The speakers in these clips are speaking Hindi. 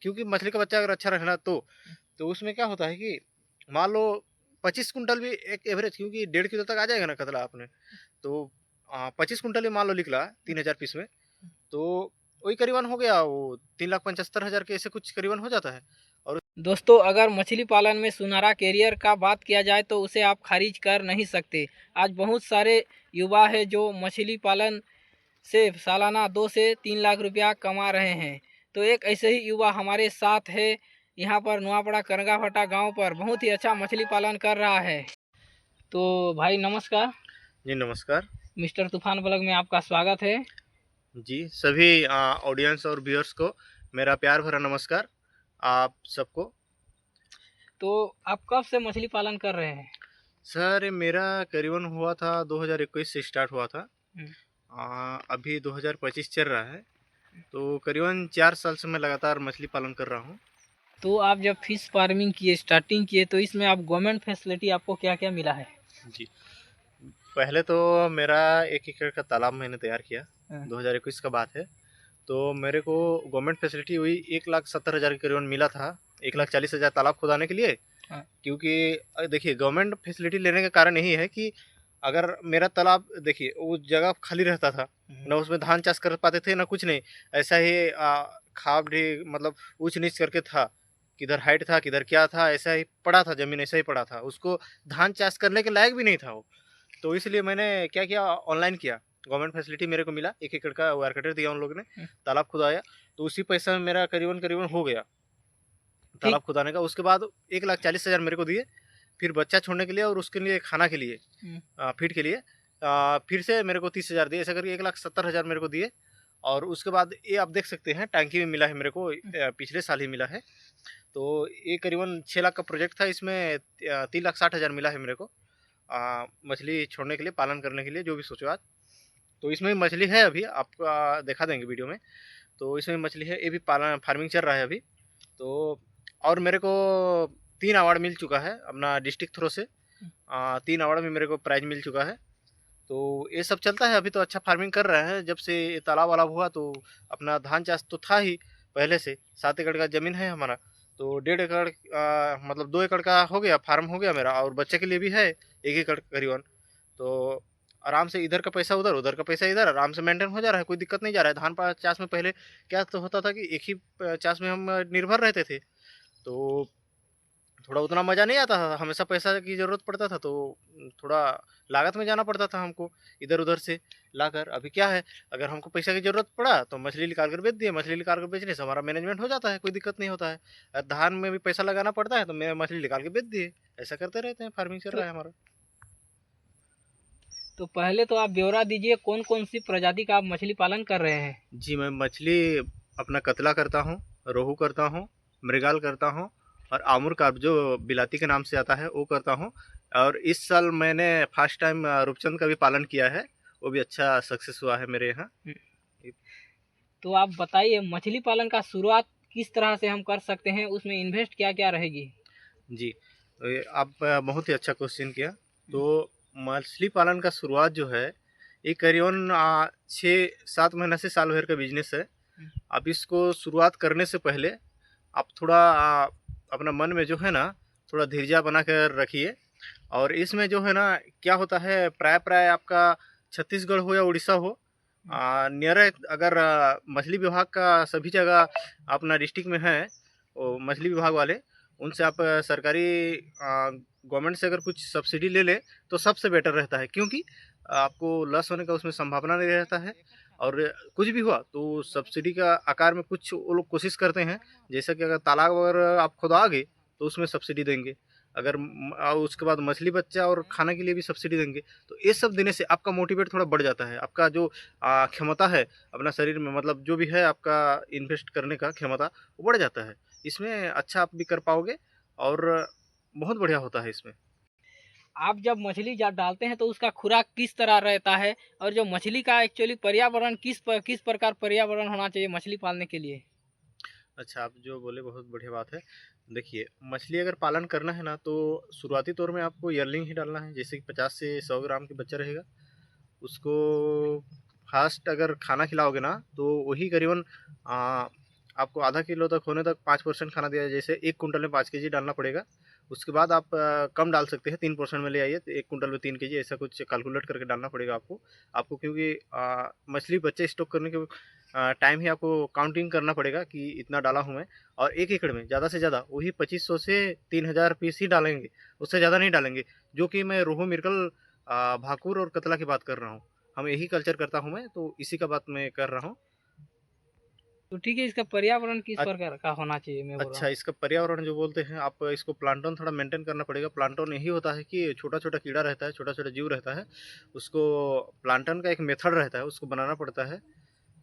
क्योंकि मछली का बच्चा अगर अच्छा रखना तो उसमें क्या होता है कि मान लो 25 कुंटल भी एक एवरेज, क्योंकि 1.5 किलो तक आ जाएगा ना कतला आपने, तो 25 कुंटल ही मान लो निकला 3000 पीस में, तो वही करीबन हो गया वो 3,75,000 के ऐसे कुछ करीबन हो जाता है। और दोस्तों, अगर मछली पालन में सुनहरा कैरियर का बात किया जाए तो उसे आप खारिज कर नहीं सकते। आज बहुत सारे युवा है जो मछली पालन से सालाना 2 से 3 लाख रुपया कमा रहे हैं। तो एक ऐसे ही युवा हमारे साथ है यहाँ पर नुआपड़ा करंगाफटा गांव पर, बहुत ही अच्छा मछली पालन कर रहा है। तो भाई नमस्कार। जी नमस्कार। मिस्टर तूफान ब्लॉग में आपका स्वागत है। जी सभी ऑडियंस और व्यूअर्स को मेरा प्यार भरा नमस्कार आप सबको। तो आप कब से मछली पालन कर रहे हैं? सर मेरा करीबन हुआ था 2021 से स्टार्ट हुआ था। अभी 2025 चल रहा है, तो करीबन 4 साल से मैं लगातार मछली पालन कर रहा हूँ। तो आप जब फिश फार्मिंग किए, स्टार्टिंग किए, तो इसमें आप गवर्नमेंट फैसिलिटी आपको क्या क्या मिला है? जी, पहले तो मेरा 1 एकड़ का तालाब मैंने तैयार किया, 2021 का बात है। तो मेरे को गवर्नमेंट फैसिलिटी हुई 1,70,000 के करीबन मिला था, 1,40,000 तालाब खुदाने के लिए। क्योंकि देखिए गवर्नमेंट फैसिलिटी लेने का कारण यही है कि अगर मेरा तालाब देखिए वो जगह खाली रहता था, ना उसमें धान चाष कर पाते थे ना कुछ नहीं, ऐसा ही खाद भी मतलब ऊंच नीच करके था, किधर हाइट था किधर क्या था, ऐसा ही पड़ा था, जमीन ऐसा ही पड़ा था, उसको धान चाष करने के लायक भी नहीं था वो। तो इसलिए मैंने क्या किया, ऑनलाइन किया, गवर्नमेंट फैसिलिटी मेरे को मिला, 1 एकड़ का वायर कटर दिया उन लोगों ने, तालाब खुदाया, तो उसी पैसा में मेरा करीबन करीबन हो गया तालाब खुदाने का। उसके बाद 1,40,000 मेरे को दिए, फिर बच्चा छोड़ने के लिए और उसके लिए खाना के लिए फीड के लिए फिर से मेरे को 30,000 दिए, ऐसा करके 1,70,000 मेरे को दिए। और उसके बाद ये आप देख सकते हैं टैंकी में मिला है मेरे को, पिछले साल ही मिला है। तो ये करीबन 6 लाख का प्रोजेक्ट था, इसमें 3,60,000 मिला है मेरे को मछली छोड़ने के लिए, पालन करने के लिए, जो भी सोचो आज। तो इसमें मछली है, अभी आपका दिखा देंगे वीडियो में। तो इसमें मछली है, ये भी पालन फार्मिंग चल रहा है अभी। तो और मेरे को 3 अवार्ड मिल चुका है अपना डिस्ट्रिक्ट थ्रो से, 3 अवार्ड में मेरे को प्राइज मिल चुका है। तो ये सब चलता है, अभी तो अच्छा फार्मिंग कर रहे हैं। जब से ये तालाब वालाब हुआ तो अपना धान चाष तो था ही पहले से, 7 एकड़ का ज़मीन है हमारा, तो 1.5 एकड़ मतलब 2 एकड़ का हो गया, फार्म हो गया मेरा, और बच्चे के लिए भी है 1 एकड़ करीबन। तो आराम से इधर का पैसा उधर, उधर का पैसा इधर, आराम से मेंटेन हो जा रहा है, कोई दिक्कत नहीं जा रहा है। धान चाष में पहले क्या तो होता था कि एक ही चाष में हम निर्भर रहते थे, तो थोड़ा उतना मज़ा नहीं आता था, हमेशा पैसा की ज़रूरत पड़ता था, तो थोड़ा लागत में जाना पड़ता था हमको इधर उधर से लाकर। अभी क्या है, अगर हमको पैसा की ज़रूरत पड़ा तो मछली निकाल कर बेच दिए, मछली निकाल कर बेचने से हमारा मैनेजमेंट हो जाता है, कोई दिक्कत नहीं होता है। धान में भी पैसा लगाना पड़ता है तो मैं मछली निकाल के बेच दिए, ऐसा करते रहते हैं, फार्मिंग चल रहा है हमारा। तो पहले तो आप ब्यौरा दीजिए, कौन कौन सी प्रजाति का आप मछली पालन कर रहे हैं? जी मैं मछली अपना कतला करता हूँ, रोहू करता हूँ, मृगाल करता हूँ, और आमुर कार्प जो बिलाती के नाम से आता है वो करता हूँ। और इस साल मैंने फर्स्ट टाइम रूपचंद का भी पालन किया है, वो भी अच्छा सक्सेस हुआ है मेरे यहाँ। तो आप बताइए, मछली पालन का शुरुआत किस तरह से हम कर सकते हैं, उसमें इन्वेस्ट क्या क्या रहेगी? जी, तो ये आप बहुत ही अच्छा क्वेश्चन किया। तो मछली पालन का शुरुआत जो है, ये करीबन 6-7 महीना से साल भर का बिजनेस है। आप इसको शुरुआत करने से पहले आप थोड़ा अपना मन में जो है ना, थोड़ा धैर्य बना कर रखिए। और इसमें जो है ना, क्या होता है, प्राय प्राय आपका छत्तीसगढ़ हो या उड़ीसा हो, नियर अगर मछली विभाग का सभी जगह अपना डिस्ट्रिक्ट में है, वो मछली विभाग वाले, उनसे आप सरकारी गवर्नमेंट से अगर कुछ सब्सिडी ले ले तो सबसे बेटर रहता है, क्योंकि आपको लॉस होने का उसमें संभावना नहीं रहता है। और कुछ भी हुआ तो सब्सिडी का आकार में कुछ वो लोग कोशिश करते हैं, जैसा कि अगर तालाब अगर आप खुदाओगे तो उसमें सब्सिडी देंगे, अगर उसके बाद मछली बच्चा और खाने के लिए भी सब्सिडी देंगे। तो ये सब देने से आपका मोटिवेट थोड़ा बढ़ जाता है, आपका जो क्षमता है अपना शरीर में, मतलब जो भी है आपका इन्वेस्ट करने का क्षमता, वो बढ़ जाता है। इसमें अच्छा आप भी कर पाओगे और बहुत बढ़िया होता है इसमें। आप जब मछली डालते हैं तो उसका खुराक किस तरह रहता है, और जो मछली का एक्चुअली पर्यावरण किस प्रकार पर्यावरण होना चाहिए मछली पालने के लिए? अच्छा, आप जो बोले बहुत बढ़िया बात है। देखिए मछली अगर पालन करना है ना, तो शुरुआती तौर में आपको ईयरलिंग ही डालना है, जैसे कि 50 से 100 ग्राम के बच्चा रहेगा, उसको फास्ट अगर खाना खिलाओगे ना तो वही करीबन आपको आधा किलो तक होने तक 5% खाना दिया जाए। जैसे 1 कुंटल में 5 केजी डालना पड़ेगा। उसके बाद आप कम डाल सकते हैं, 3% में ले आइए, तो 1 कुंटल में 3 केजी ऐसा कुछ कैलकुलेट करके डालना पड़ेगा आपको क्योंकि मछली बच्चे स्टॉक करने के टाइम ही आपको काउंटिंग करना पड़ेगा कि इतना डाला हूँ मैं। और 1 एकड़ में ज़्यादा से ज़्यादा वही 2500 से 3000 पीस ही डालेंगे, उससे ज़्यादा नहीं डालेंगे। जो कि मैं रोहू, मिर्गल, भाकुर और कतला की बात कर रहा हूँ। हम यही कल्चर करता हूँ मैं, तो इसी का बात मैं कर रहा हूँ। तो ठीक है, इसका पर्यावरण किस प्रकार का होना चाहिए, मैं बोल रहा अच्छा, हूँ। इसका पर्यावरण जो बोलते हैं, आप इसको प्लांटन थोड़ा मेंटेन करना पड़ेगा। प्लांटन यही होता है कि छोटा-छोटा कीड़ा रहता है, छोटा-छोटा जीव रहता है, उसको प्लांटन का एक मेथड रहता है, उसको बनाना पड़ता है।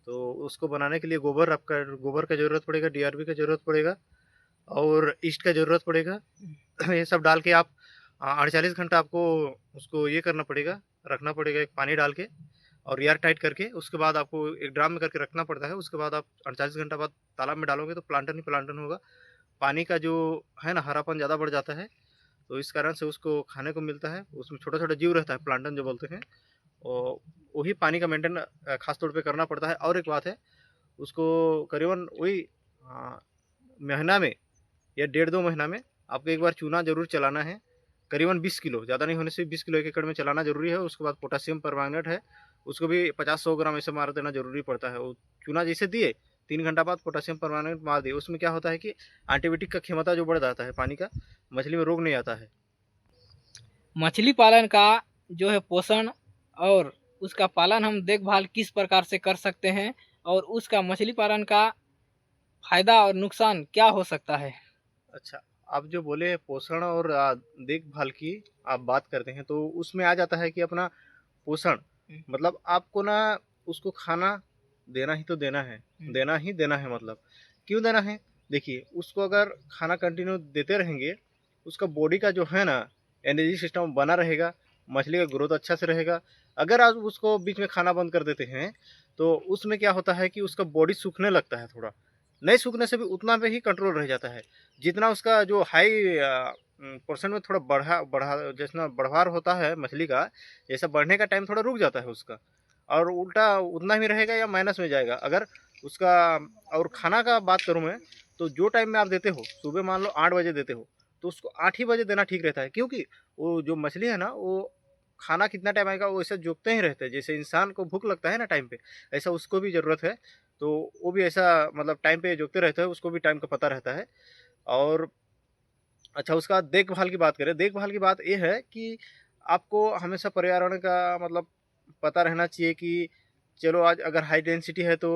तो उसको बनाने के लिए गोबर का ज़रूरत पड़ेगा, डीआरबी का ज़रूरत पड़ेगा और ईस्ट का ज़रूरत पड़ेगा। ये सब डाल के आप 48 घंटा आपको उसको ये करना पड़ेगा, रखना पड़ेगा एक पानी डाल के और एयर टाइट करके। उसके बाद आपको एक ड्राम में करके रखना पड़ता है। उसके बाद आप 48 घंटा बाद तालाब में डालोगे तो प्लांटन ही प्लांटन होगा। पानी का जो है ना, हरापन ज़्यादा बढ़ जाता है, तो इस कारण से उसको खाने को मिलता है। उसमें छोटा-छोटा जीव रहता है, प्लांटन जो बोलते हैं, और वही पानी का मेंटेन खास तौर पे करना पड़ता है। और एक बात है, उसको करीबन वही महीना में या 1.5-2 महीना में आपको एक बार चूना ज़रूर चलाना है। करीबन 20 किलो, ज़्यादा नहीं होने से 20 किलो 1 एकड़ में चलाना ज़रूरी है। उसके बाद पोटेशियम परमैंगनेट है, उसको भी 50-100 ग्राम ऐसे मार देना ज़रूरी पड़ता है। वो चूना जैसे दिए, 3 घंटा बाद पोटेशियम परमैंगनेट मार दिए। उसमें क्या होता है कि एंटीबायोटिक का क्षमता जो बढ़ जाता है पानी का, मछली में रोग नहीं आता है। मछली पालन का जो है पोषण और उसका पालन हम देखभाल किस प्रकार से कर सकते हैं, और उसका मछली पालन का फायदा और नुकसान क्या हो सकता है। अच्छा, आप जो बोले पोषण और देखभाल की आप बात करते हैं, तो उसमें आ जाता है कि अपना पोषण, मतलब आपको ना उसको खाना देना ही तो देना है, देना ही देना है। मतलब क्यों देना है? देखिए, उसको अगर खाना कंटिन्यू देते रहेंगे, उसका बॉडी का जो है ना एनर्जी सिस्टम बना रहेगा, मछली का ग्रोथ अच्छा से रहेगा। अगर आप उसको बीच में खाना बंद कर देते हैं, तो उसमें क्या होता है कि उसका बॉडी सूखने लगता है थोड़ा। नहीं सूखने से भी उतना पे ही कंट्रोल रह जाता है। जितना उसका जो हाई पोर्शन में थोड़ा बढ़ा बढ़ा जितना बढ़वार होता है मछली का, जैसा बढ़ने का टाइम थोड़ा रुक जाता है उसका, और उल्टा उतना ही रहेगा या माइनस में जाएगा अगर उसका। और खाना का बात करूँ मैं, तो जो टाइम में आप देते हो, सुबह मान लो 8 बजे देते हो, तो उसको 8 ही बजे देना ठीक रहता है। क्योंकि वो जो मछली है ना, वो खाना कितना टाइम आएगा वो ऐसा जोकते ही रहते हैं। जैसे इंसान को भूख लगता है ना टाइम पे, ऐसा उसको भी ज़रूरत है। तो वो भी ऐसा मतलब टाइम पे जोकते रहते हैं, उसको भी टाइम का पता रहता है। और अच्छा, उसका देखभाल की बात करें, देखभाल की बात ये है कि आपको हमेशा पर्यावरण का मतलब पता रहना चाहिए कि चलो आज अगर हाई डेंसिटी है तो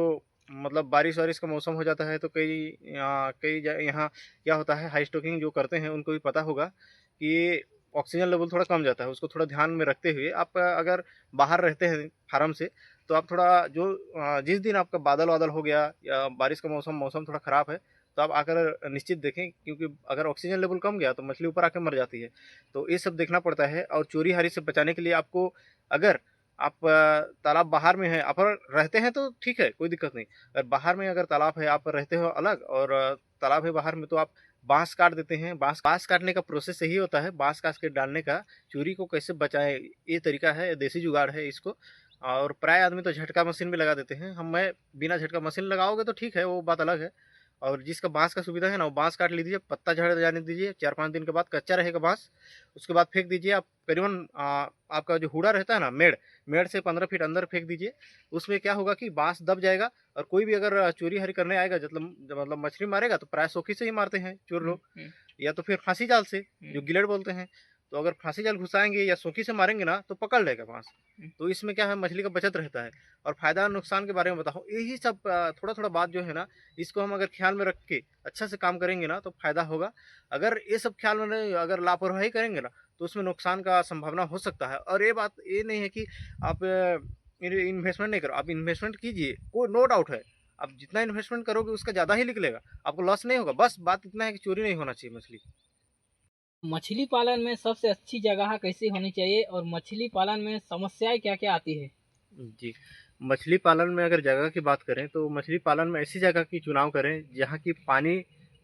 मतलब बारिश-वारिश का मौसम हो जाता है, तो कई यहाँ क्या होता है, हाई स्टॉकिंग जो करते हैं उनको भी पता होगा कि ऑक्सीजन लेवल थोड़ा कम जाता है। उसको थोड़ा ध्यान में रखते हुए आप अगर बाहर रहते हैं फार्म से, तो आप थोड़ा जो जिस दिन आपका बादल-वादल हो गया या बारिश का मौसम थोड़ा ख़राब है, तो आप आकर निश्चित देखें, क्योंकि अगर ऑक्सीजन लेवल कम गया तो मछली ऊपर आके मर जाती है। तो ये सब देखना पड़ता है। और चोरी-हारी से बचाने के लिए आपको, अगर आप तालाब बाहर में हैं, आप रहते हैं तो ठीक है, कोई दिक्कत नहीं। अगर बाहर में अगर तालाब है, आप रहते हो अलग और तालाब है बाहर में, तो आप बाँस काट देते हैं। बाँस काटने का प्रोसेस यही होता है, बाँस काट के डालने का। चोरी को कैसे बचाएँ, ये तरीका है, देसी जुगाड़ है इसको। और प्राय आदमी तो झटका मशीन भी लगा देते हैं। मैं बिना झटका मशीन लगाओगे तो ठीक है, वो बात अलग है। और जिसका बाँस का सुविधा है ना, वो बाँस काट लीजिए, पत्ता झड़ जाने दीजिए, 4-5 दिन के बाद कच्चा रहेगा बाँस, उसके बाद फेंक दीजिए आप। करीबन आपका जो हूड़ा रहता है ना, मेड़ से 15 फीट अंदर फेंक दीजिए। उसमें क्या होगा कि बाँस दब जाएगा, और कोई भी अगर चोरी-हरी करने आएगा, मतलब मछली मारेगा, तो प्राय सोखी से ही मारते हैं चोर लोग, या तो फिर फांसी जाल से, जो गिलेट बोलते हैं। तो अगर फांसी जाल घुसाएँगे या सोखी से मारेंगे ना, तो पकड़ लेगा बाँस। तो इसमें क्या है, मछली का बचत रहता है। और फ़ायदा और नुकसान के बारे में बताऊँ, यही सब थोड़ा-थोड़ा बात जो है ना, इसको हम अगर ख़्याल में रख के अच्छा से काम करेंगे ना, तो फ़ायदा होगा। अगर ये सब ख़्याल में नहीं, अगर लापरवाही करेंगे ना, तो उसमें नुकसान का संभावना हो सकता है। और ये बात ये नहीं है कि आप इन्वेस्टमेंट नहीं करो, आप इन्वेस्टमेंट कीजिए, वो नो डाउट है। आप जितना इन्वेस्टमेंट करोगे उसका ज़्यादा ही निकलेगा, आपको लॉस नहीं होगा। बस बात इतना है कि चोरी नहीं होना चाहिए मछली। मछली पालन में सबसे अच्छी जगह कैसी होनी चाहिए, और मछली पालन में समस्याएं क्या क्या आती है। जी, मछली पालन में अगर जगह की बात करें, तो मछली पालन में ऐसी जगह की चुनाव करें जहाँ की पानी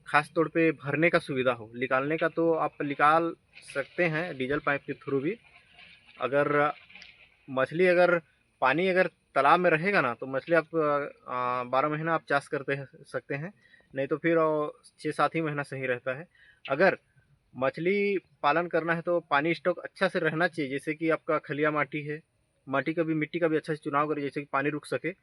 खास तौर पे भरने का सुविधा हो। निकालने का तो आप निकाल सकते हैं डीजल पाइप के थ्रू भी। अगर मछली अगर पानी अगर तालाब में रहेगा ना तो मछली आप 12 महीना आप चाष सकते हैं, नहीं तो फिर 6-7 ही महीना सही रहता है। अगर मछली पालन करना है तो पानी स्टॉक अच्छा से रहना चाहिए, जैसे कि आपका खलिया माटी है, माटी का भी मिट्टी का भी अच्छा से चुनाव करें जैसे कि पानी रुक सके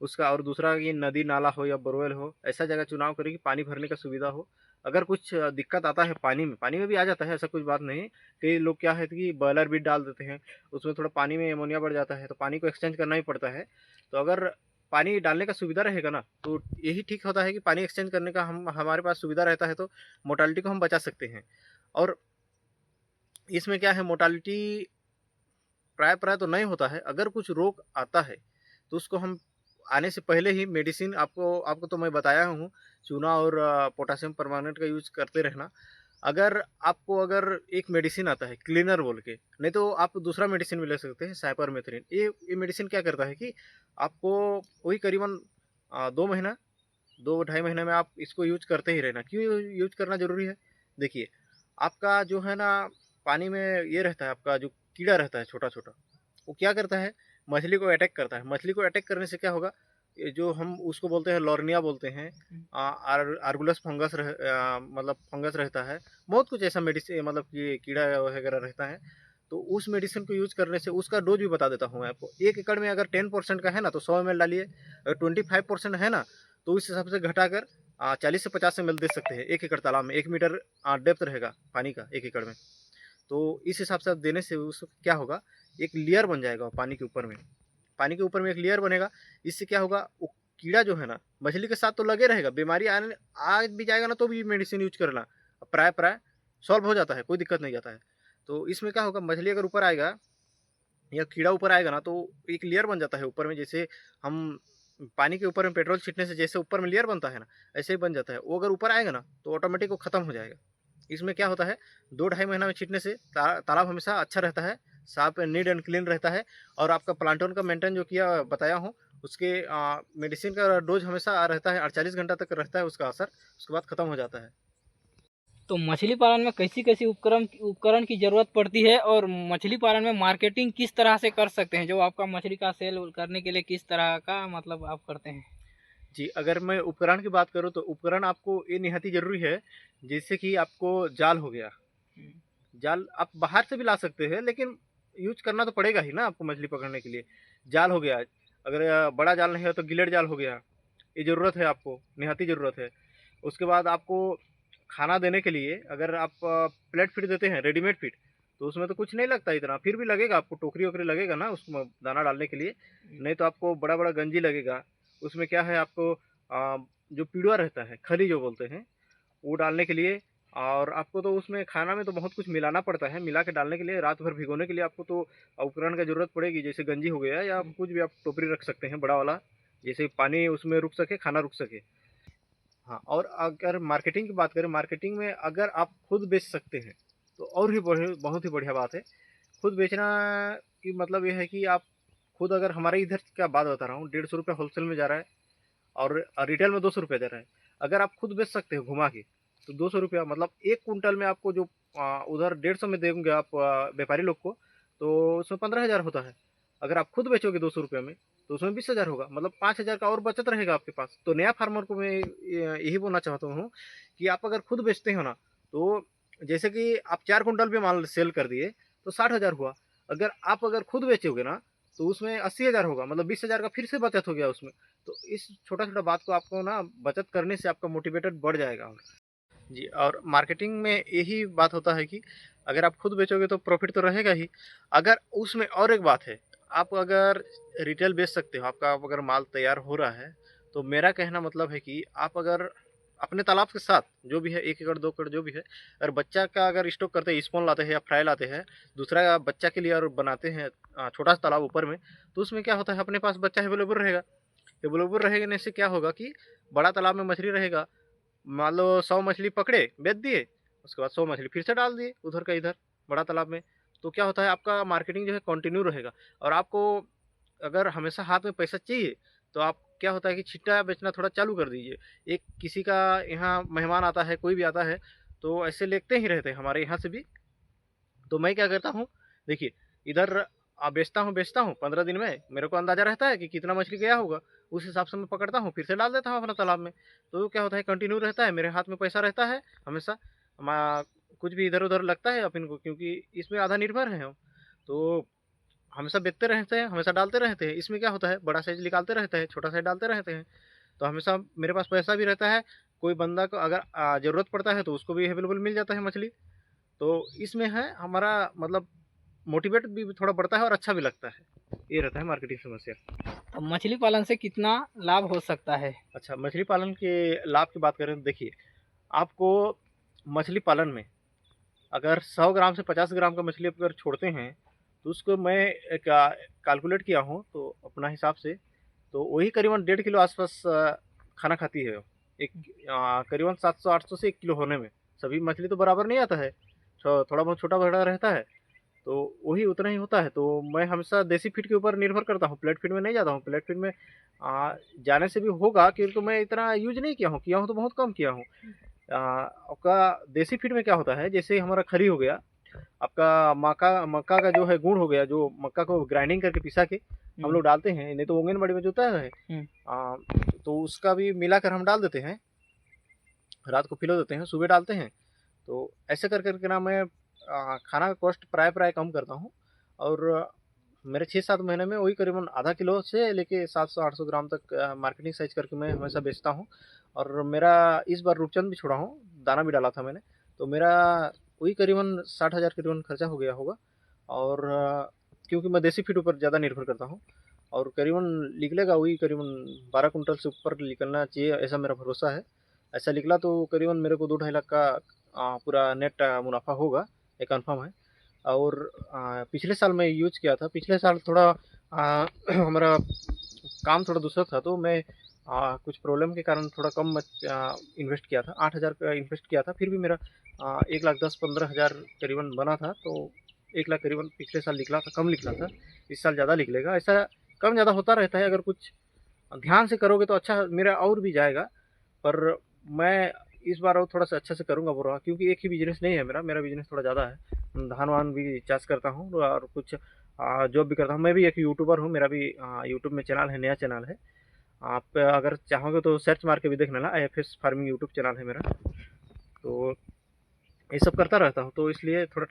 उसका, और दूसरा ये नदी नाला हो या बोरवेल हो, ऐसा जगह चुनाव करें कि पानी भरने का सुविधा हो। अगर कुछ दिक्कत आता है पानी में भी आ जाता है, ऐसा कुछ बात नहीं। कई लोग क्या है कि बॉयलर भी डाल देते हैं, उसमें थोड़ा पानी में अमोनिया बढ़ जाता है तो पानी को एक्सचेंज करना ही पड़ता है। तो अगर पानी डालने का सुविधा रहेगा ना तो यही ठीक होता है कि पानी एक्सचेंज करने का हमारे पास सुविधा रहता है तो मोर्टालिटी को हम बचा सकते हैं। और इसमें क्या है, मोर्टालिटी प्राय तो नहीं होता है। अगर कुछ रोग आता है तो उसको हम आने से पहले ही मेडिसिन आपको आपको तो मैं बताया हूँ, चूना और पोटासियम परमानेंट का यूज करते रहना। अगर एक मेडिसिन आता है क्लीनर बोल के, नहीं तो आप दूसरा मेडिसिन भी ले सकते हैं साइपरमेथ्रिन। ये मेडिसिन क्या करता है कि आपको वही करीबन 2 महीना 2-2.5 महीने में आप इसको यूज करते ही रहना। क्यों यूज करना जरूरी है? देखिए, आपका जो है ना पानी में ये रहता है, आपका जो कीड़ा रहता है छोटा छोटा, वो क्या करता है, मछली को अटैक करता है। मछली को अटैक करने से क्या होगा, ये जो हम उसको बोलते हैं लॉर्निया बोलते हैं, आर्गुलस फंगस मतलब फंगस रहता है, बहुत कुछ ऐसा मेडिसिन मतलब ये कीड़ा वगैरह रहता है। तो उस मेडिसिन को यूज करने से उसका डोज भी बता देता हूँ मैं आपको। 1 एकड़ में अगर 10% का है ना तो 100 ml डालिए, अगर 25% है ना तो उस हिसाब से घटाकर 40 से 50 ml दे सकते हैं 1 एकड़ तालाब में। 1 मीटर डेप्थ रहेगा पानी का 1 एकड़ में, तो इस हिसाब से आप देने से उस क्या होगा, एक लेयर बन जाएगा पानी के ऊपर में। पानी के ऊपर में एक लेयर बनेगा। इससे क्या होगा, वो कीड़ा जो है ना मछली के साथ तो लगे रहेगा, बीमारी आने आ भी जाएगा ना तो भी मेडिसिन यूज करना प्राय प्राय सॉल्व हो जाता है, कोई दिक्कत नहीं जाता है। तो इसमें क्या होगा, मछली अगर ऊपर आएगा या कीड़ा ऊपर आएगा ना तो एक लेयर बन जाता है ऊपर में। जैसे हम पानी के ऊपर में पेट्रोल छींटने से जैसे ऊपर में लेयर बनता है ना, ऐसे ही बन जाता है। वो अगर ऊपर आएगा ना तो ऑटोमेटिक वो खत्म हो जाएगा। इसमें क्या होता है, 2-2.5 महीना में छींटने से तालाब हमेशा अच्छा रहता है, साफ नीट एंड क्लीन रहता है। और आपका प्लांटन का मेंटेन जो किया बताया हूँ, उसके मेडिसिन का डोज हमेशा रहता है 48 घंटा तक रहता है उसका असर, उसके बाद खत्म हो जाता है। तो मछली पालन में कैसी कैसी उपकरण की ज़रूरत पड़ती है, और मछली पालन में मार्केटिंग किस तरह से कर सकते हैं, जो आपका मछली का सेल करने के लिए किस तरह का मतलब आप करते हैं? जी, अगर मैं उपकरण की बात करूँ तो उपकरण आपको ये निहायती ज़रूरी है। जैसे कि आपको जाल हो गया, जाल आप बाहर से भी ला सकते हैं लेकिन यूज करना तो पड़ेगा ही ना आपको मछली पकड़ने के लिए। जाल हो गया, अगर बड़ा जाल नहीं है तो गिलेट जाल हो गया, ये ज़रूरत है आपको, निहायती ज़रूरत है। उसके बाद आपको खाना देने के लिए अगर आप प्लेट फीड देते हैं, रेडीमेड फीड, तो उसमें तो कुछ नहीं लगता इतना, फिर भी लगेगा आपको टोकरी वोकरी लगेगा ना उसमें दाना डालने के लिए। नहीं तो आपको बड़ा बड़ा गंजी लगेगा। उसमें क्या है, आपको जो पिड़ुआ रहता है, खली जो बोलते हैं, वो डालने के लिए। और आपको तो उसमें खाना में तो बहुत कुछ मिलाना पड़ता है, मिला के डालने के लिए रात भर भिगोने के लिए आपको तो उपकरण की ज़रूरत पड़ेगी। जैसे गंजी हो गया या कुछ भी आप टोकरी रख सकते हैं बड़ा वाला, जैसे पानी उसमें रुक सके, खाना रुक सके। हाँ, और अगर मार्केटिंग की बात करें, मार्केटिंग में अगर आप खुद बेच सकते हैं तो और भी बहुत ही बढ़िया बात है। खुद बेचना की मतलब ये है कि आप खुद, अगर हमारे इधर का बात बता रहा हूँ, 150 रुपये होलसेल में जा रहा है और रिटेल में 200 रुपये दे रहा है। अगर आप खुद बेच सकते हो घुमा के तो 200 रुपया मतलब 1 कुंटल में आपको जो उधर 150 में देंगे आप व्यापारी लोग को, तो उसमें 15,000 होता है। अगर आप खुद बेचोगे 200 रुपये में तो उसमें 20,000 होगा, मतलब 5,000 का और बचत रहेगा आपके पास। तो नया फार्मर को मैं यही बोलना चाहता हूँ कि आप अगर खुद बेचते हो ना, तो जैसे कि आप 4 कुंटल भी माल सेल कर दिए तो 60,000 हुआ। अगर खुद बेचोगे ना तो उसमें 80,000 होगा, मतलब 20,000 का फिर से बचत हो गया उसमें। तो इस छोटा छोटा बात को आपको ना बचत करने से आपका मोटिवेटेड बढ़ जाएगा। और जी, और मार्केटिंग में यही बात होता है कि अगर आप खुद बेचोगे तो प्रॉफिट तो रहेगा ही। अगर उसमें और एक बात है, आप अगर रिटेल बेच सकते हो, आपका अगर माल तैयार हो रहा है, तो मेरा कहना मतलब है कि आप अगर अपने तालाब के साथ जो भी है 1 एकड़ 2 एकड़ जो भी है, अगर बच्चा का अगर स्टॉक करते हैं, स्पॉन लाते हैं या फ्राई लाते हैं, दूसरा बच्चा के लिए और बनाते हैं छोटा सा तालाब ऊपर में, तो उसमें क्या होता है, अपने पास बच्चा अवेलेबल रहेगा। अवेलेबल रहने से क्या होगा कि बड़ा तालाब में मछली रहेगा, मान लो 100 मछली पकड़े बेच दिए, उसके बाद 100 मछली फिर से डाल दिए उधर का इधर बड़ा तालाब में। तो क्या होता है, आपका मार्केटिंग जो है कंटिन्यू रहेगा। और आपको अगर हमेशा हाथ में पैसा चाहिए तो आप क्या होता है कि छिट्टा बेचना थोड़ा चालू कर दीजिए। एक किसी का यहाँ मेहमान आता है, कोई भी आता है, तो ऐसे लेते ही रहते हैं हमारे यहाँ से भी। तो मैं क्या करता हूँ, देखिए, इधर बेचता हूँ 15 दिन में मेरे को अंदाज़ा रहता है कि कितना मछली गया होगा, उस हिसाब से मैं पकड़ता हूँ, फिर से डाल देता हूँ अपना तालाब में। तो क्या होता है कंटिन्यू रहता है, मेरे हाथ में पैसा रहता है हमेशा। मा कुछ भी इधर-उधर लगता है अपन को क्योंकि इसमें आधा निर्भर हैं हम। तो हमेशा बेचते रहते हैं, हमेशा डालते रहते हैं। इसमें क्या होता है बड़ा साइज़ निकालते रहते हैं, छोटा साइज़ डालते रहते हैं। तो हमेशा मेरे पास पैसा भी रहता है, कोई बंदा को अगर ज़रूरत पड़ता है तो उसको भी अवेलेबल मिल जाता है मछली। तो इसमें है हमारा मतलब मोटिवेट भी थोड़ा बढ़ता है और अच्छा भी लगता है। ये रहता है मार्केटिंग समस्या। तो मछली पालन से कितना लाभ हो सकता है? अच्छा, मछली पालन के लाभ की बात करें तो देखिए, आपको मछली पालन में अगर 100 ग्राम से 50 ग्राम का मछली अगर छोड़ते हैं, तो उसको मैं एक कैलकुलेट किया हूँ तो अपना हिसाब से, तो वही करीबन 1.5 किलो आस-पास खाना खाती है। एक करीबन 700-800 से 1 किलो होने में। सभी मछली तो बराबर नहीं आता है, थोड़ा बहुत छोटा-बड़ा रहता है। तो वही उतना ही होता है, तो मैं हमेशा देसी फीड के ऊपर निर्भर करता हूँ, प्लेट फीड में नहीं जाता हूँ। प्लेट फीड में जाने से भी होगा क्योंकि मैं इतना यूज़ नहीं किया हूँ तो बहुत कम किया हूँ। आपका देसी फीड में क्या होता है, जैसे हमारा खरी हो गया, आपका मक्का का जो है गुड़ हो गया, जो मक्का को ग्राइंडिंग करके पिसा के हम लोग डालते हैं, नहीं तो आंगनबाड़ी में जो होता है तो उसका भी मिलाकर हम डाल देते हैं, रात को पिलो देते हैं, सुबह डालते हैं। तो ऐसे कर कर के ना मैं खाना का कॉस्ट प्राय कम करता हूँ और मेरे 6-7 महीने में वही करीबन आधा किलो से लेके 700-800 ग्राम तक मार्केटिंग साइज करके मैं हमेशा बेचता हूँ। और मेरा इस बार रूपचंद भी छोड़ा हूँ, दाना भी डाला था मैंने, तो मेरा वही करीबन 60,000 करीबन खर्चा हो गया होगा। और क्योंकि मैं देसी फीड ऊपर ज़्यादा निर्भर करता हूँ और करीबन निकलेगा वही करीबन 12 कुंटल से ऊपर निकलना चाहिए, ऐसा मेरा भरोसा है। ऐसा निकला तो करीबन मेरे को 2-2.5 लाख का पूरा नेट मुनाफा होगा, ये कन्फर्म है। और पिछले साल मैं यूज़ किया था, पिछले साल थोड़ा हमारा काम थोड़ा दूसरा था, तो मैं कुछ प्रॉब्लम के कारण थोड़ा कम इन्वेस्ट किया था, 8,000 का इन्वेस्ट किया था, फिर भी मेरा 1,10,15,000 करीबन बना था। तो 1 लाख करीबन पिछले साल निकला था, कम निकला था, इस साल ज़्यादा निकलेगा। ऐसा कम ज़्यादा होता रहता है, अगर कुछ ध्यान से करोगे तो अच्छा मेरा और भी जाएगा। पर मैं इस बार और थोड़ा सा अच्छे से करूँगा बोल रहा, क्योंकि एक ही बिजनेस नहीं है मेरा बिजनेस थोड़ा ज़्यादा है। धान वान भी चाष करता हूँ और कुछ जॉब भी करता हूँ। मैं भी एक यूट्यूबर हूँ, मेरा भी यूट्यूब में चैनल है, नया चैनल है। आप अगर चाहोगे तो सर्च मार के भी देख लेना, AFS फार्मिंग यूट्यूब चैनल है मेरा। तो ये सब करता रहता हूँ, तो इसलिए थोड़ा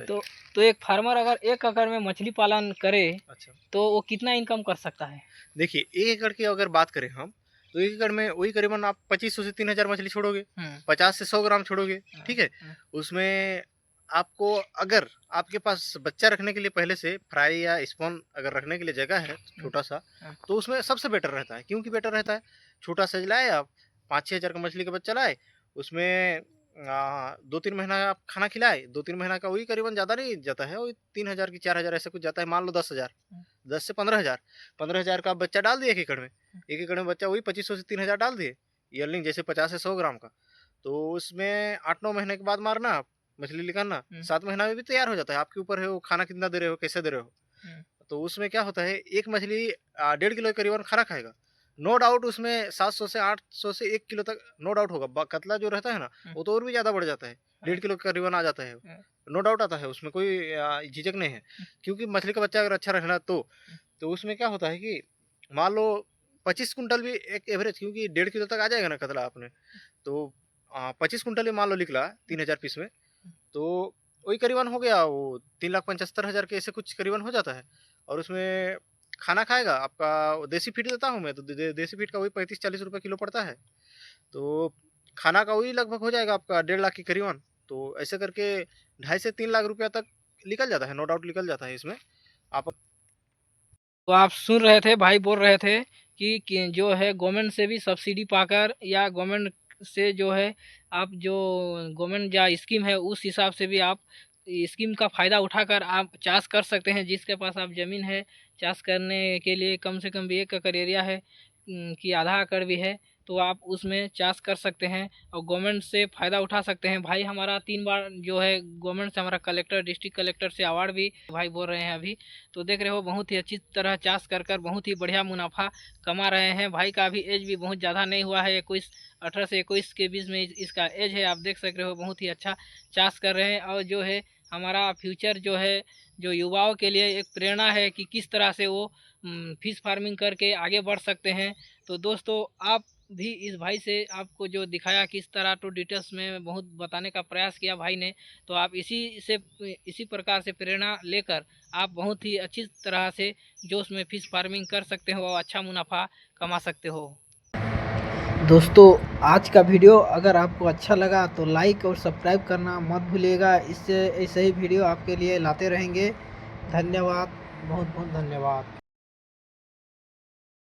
तो एक फार्मर अगर 1 एकड़ में मछली पालन करे अच्छा। तो वो कितना इनकम कर सकता है? देखिए 1 एकड़ की अगर बात करें हम, तो 1 एकड़ में वही करीबन आप 2500 से 3000 मछली छोड़ोगे, 50 से 100 ग्राम छोड़ोगे, ठीक है? उसमें आपको अगर आपके पास बच्चा रखने के लिए पहले से फ्राई या स्पॉन अगर रखने के लिए जगह है छोटा-सा, तो उसमें सबसे बेटर रहता है। क्यों कि बेटर रहता है? छोटा साइज़ लाए आप, 5-6 हज़ार का मछली का बच्चा लाए, उसमें 2-3 महीना आप खाना खिलाए, 2-3 महीना का वही करीबन ज़्यादा नहीं जाता है, वही 3000 की 4000 ऐसा कुछ जाता है, मान लो 10,000, 10 से 15,000, 15,000 का आप बच्चा डाल दिए 1 एकड़ में, 1 एकड़ में बच्चा वही 2500 से 3000 डाल दिए, ईयरलिंग जैसे 50 से 100 ग्राम का। तो उसमें 8-9 महीने के बाद मारना आप, मछली निकालना, 7 महीना में भी तैयार हो जाता है, आपके ऊपर है वो खाना कितना दे रहे हो, कैसे दे रहे हो। तो उसमें क्या होता है, एक मछली 1.5 किलो के करीबन खाना खाएगा। नो डाउट उसमें 700 से 800 से 1 किलो तक नो डाउट होगा। कतला जो रहता है ना, वो तो और भी ज़्यादा बढ़ जाता है, 1.5 किलो के करीबन आ जाता है। नो डाउट आता है, उसमें कोई झिझक नहीं है, क्योंकि मछली का बच्चा अगर अच्छा रखना तो उसमें क्या होता है कि मान लो 25 कुंटल भी एक एवरेज, क्योंकि 1.5 किलो तक आ जाएगा ना कतला आपने, तो 25 कुंटल ही मान लो निकला 3000 पीस में, तो वही करीबन हो गया वो 3,75,000 के ऐसे कुछ करीबन हो जाता है। और उसमें खाना खाएगा आपका, देसी फीड देता हूँ मैं, तो देसी फीड का वही 35-40 रुपये किलो पड़ता है। तो खाना का वही लगभग हो जाएगा आपका 1.5 लाख के करीबन। तो ऐसे करके 2.5 से 3 लाख रुपया तक निकल जाता है, नो डाउट निकल जाता है इसमें। आप तो आप सुन रहे थे, भाई बोल रहे थे कि जो है गवर्नमेंट से भी सब्सिडी पाकर या गवर्नमेंट से जो है आप जो गवर्नमेंट या स्कीम है उस हिसाब से भी आप स्कीम का फ़ायदा उठाकर आप चाष कर सकते हैं। जिसके पास आप ज़मीन है चाष करने के लिए कम से कम भी 1 एकड़ एरिया है कि आधा एकड़ भी है, तो आप उसमें चाष कर सकते हैं और गवर्नमेंट से फ़ायदा उठा सकते हैं। भाई हमारा 3 बार जो है गवर्नमेंट से हमारा कलेक्टर, डिस्ट्रिक्ट कलेक्टर से अवार्ड भी भाई बोल रहे हैं अभी। तो देख रहे हो बहुत ही अच्छी तरह चाष कर कर बहुत ही बढ़िया मुनाफा कमा रहे हैं। भाई का अभी एज भी बहुत ज़्यादा नहीं हुआ है, 18 से 21 के बीच में इसका एज है। आप देख सक रहे हो बहुत ही अच्छा चाष कर रहे हैं और जो है हमारा फ्यूचर जो है, जो युवाओं के लिए एक प्रेरणा है कि किस तरह से वो फिश फार्मिंग करके आगे बढ़ सकते हैं। तो दोस्तों, आप भी इस भाई से आपको जो दिखाया किस तरह तो डिटेल्स में बहुत बताने का प्रयास किया भाई ने, तो आप इसी प्रकार से प्रेरणा लेकर आप बहुत ही अच्छी तरह से जो उसमें फ़िश फार्मिंग कर सकते हो और अच्छा मुनाफा कमा सकते हो। दोस्तों, आज का वीडियो अगर आपको अच्छा लगा तो लाइक और सब्सक्राइब करना मत भूलिएगा। इससे ऐसे ही वीडियो आपके लिए लाते रहेंगे। धन्यवाद, बहुत बहुत धन्यवाद।